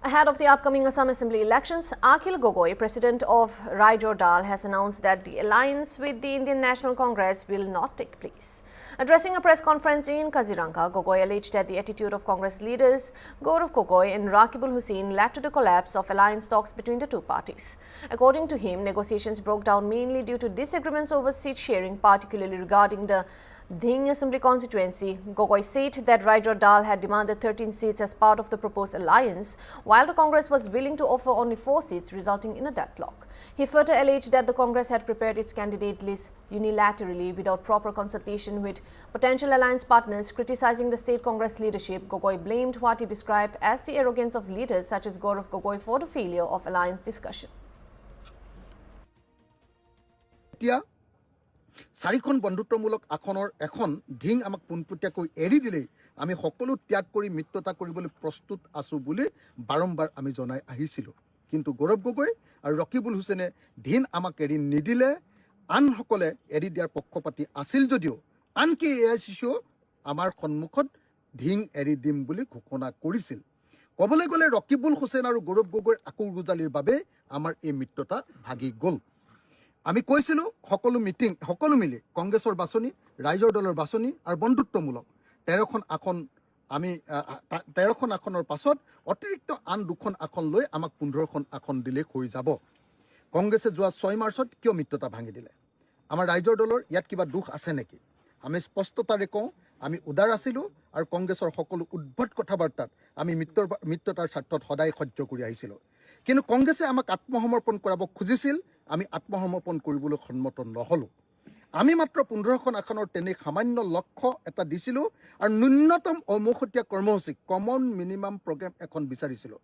Ahead of the upcoming Assam Assembly elections, Akhil Gogoi, president of Raijor Dal, has announced that the alliance with the Indian National Congress will not take place. Addressing a press conference in Kaziranga, Gogoi alleged that the attitude of Congress leaders Gaurav Gogoi and Rakibul Hussain led to the collapse of alliance talks between the two parties. According to him, negotiations broke down mainly due to disagreements over seat sharing, particularly regarding the Dhing Assembly constituency. Gogoi said that Raijor Dal had demanded 13 seats as part of the proposed alliance, while the Congress was willing to offer only 4 seats, resulting in a deadlock. He further alleged that the Congress had prepared its candidate list unilaterally without proper consultation with potential alliance partners. Criticizing the state Congress leadership, Gogoi blamed what he described as the arrogance of leaders such as Gaurav Gogoi for the failure of alliance discussion. চাৰিখন বন্ধুত্বমূলক আসনৰ এখন ঢিং আমাক পোনপটীয়াকৈ এৰি দিলেই আমি সকলো ত্যাগ কৰি মিত্ৰতা কৰিবলৈ প্ৰস্তুত আছো বুলি বাৰম্বাৰ আমি জনাই আহিছিলোঁ। কিন্তু গৌৰৱ গগৈ আৰু ৰকিবুল হুছেইনে ঢিং আমাক এৰি নিদিলে। আনসকলে এৰি দিয়াৰ পক্ষপাতি আছিল যদিও আনকি এআইচিচিও আমাৰ সন্মুখত ঢিং এৰি দিম বুলি ঘোষণা কৰিছিল। ক'বলৈ গ'লে ৰকিবুল হুছেইন আৰু গৌৰৱ গগৈৰ আকুৰগুজালিৰ বাবে আমাৰ এই মিত্ৰতা ভাগি গ'ল। আমি কৈছিলোঁ সকলো মিলি কংগ্ৰেছৰ বাছনি, ৰাইজৰ দলৰ বাছনি আৰু বন্ধুত্বমূলক 13খন আসন আমি 13খন আসনৰ পাছত অতিৰিক্ত আন 2খন আসন লৈ আমাক 15খন আসন দিলে হৈ যাব। কংগ্ৰেছে যোৱা 6 মাৰ্চত কিয় মিত্ৰতা ভাঙি দিলে? আমাৰ ৰাইজৰ দলৰ ইয়াত কিবা দুখ আছে নেকি? আমি স্পষ্টতাৰে কওঁ, আমি উদাৰ আছিলোঁ আৰু কংগ্ৰেছৰ সকলো উদ্ভট কথাবাৰ্তাত আমি মিত্ৰতাৰ স্বাৰ্থত সদায় সহ্য কৰি আহিছিলোঁ। কিন্তু কংগ্ৰেছে আমাক আত্মসমৰ্পণ কৰাব খুজিছিল, আমি আত্মসমৰ্পণ কৰিবলৈ সন্মত নহ'লোঁ। আমি মাত্ৰ 15খন আসনৰ তেনে সামান্য লক্ষ্য এটা দিছিলোঁ আৰু ন্যূনতম ঔমসতীয়া কৰ্মসূচী কমন মিনিমাম প্ৰগ্ৰেম এখন বিচাৰিছিলোঁ।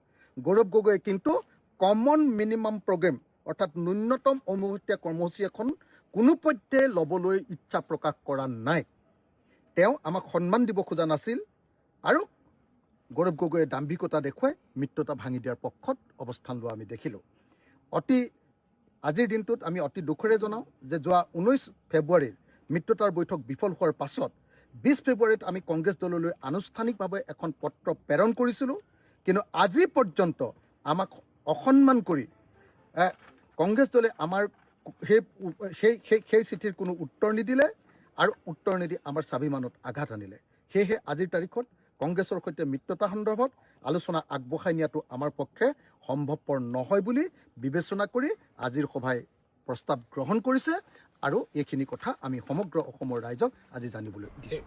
গৌৰৱ গগৈয়ে কিন্তু কমন মিনিমাম প্ৰগ্ৰেম অৰ্থাৎ ন্যূনতম ঔমসতীয়া কৰ্মসূচী এখন কোনোপধ্যে ল'বলৈ ইচ্ছা প্ৰকাশ কৰা নাই। তেওঁ আমাক সন্মান দিব খোজা নাছিল আৰু গৌৰৱ গগৈয়ে দাম্ভিকতা দেখুৱাই মিত্ৰতা ভাঙি দিয়াৰ পক্ষত অৱস্থান লোৱা আমি দেখিলোঁ। আজিৰ দিনটোত আমি অতি দুখেৰে জনাওঁ যে যোৱা 19 ফেব্ৰুৱাৰীৰ মিত্ৰতাৰ বৈঠক বিফল হোৱাৰ পাছত 20 ফেব্ৰুৱাৰীত আমি কংগ্ৰেছ দললৈ আনুষ্ঠানিকভাৱে এখন পত্ৰ প্ৰেৰণ কৰিছিলোঁ। কিন্তু আজি পৰ্যন্ত আমাক অসন্মান কৰি কংগ্ৰেছ দলে আমাৰ সেই চিঠিৰ কোনো উত্তৰ নিদিলে আৰু উত্তৰ নিদি আমাৰ স্বাভিমানত আঘাত আনিলে। সেয়েহে আজিৰ তাৰিখত কংগ্ৰেছৰ সৈতে মিত্ৰতা সন্দৰ্ভত আলোচনা আগবঢ়াই নিয়াটো আমাৰ পক্ষে সম্ভৱপৰ নহয় বুলি বিবেচনা কৰি আজিৰ সভাই প্ৰস্তাৱ গ্ৰহণ কৰিছে আৰু এইখিনি কথা আমি সমগ্ৰ অসমৰ ৰাইজক আজি জানিবলৈ দিছোঁ।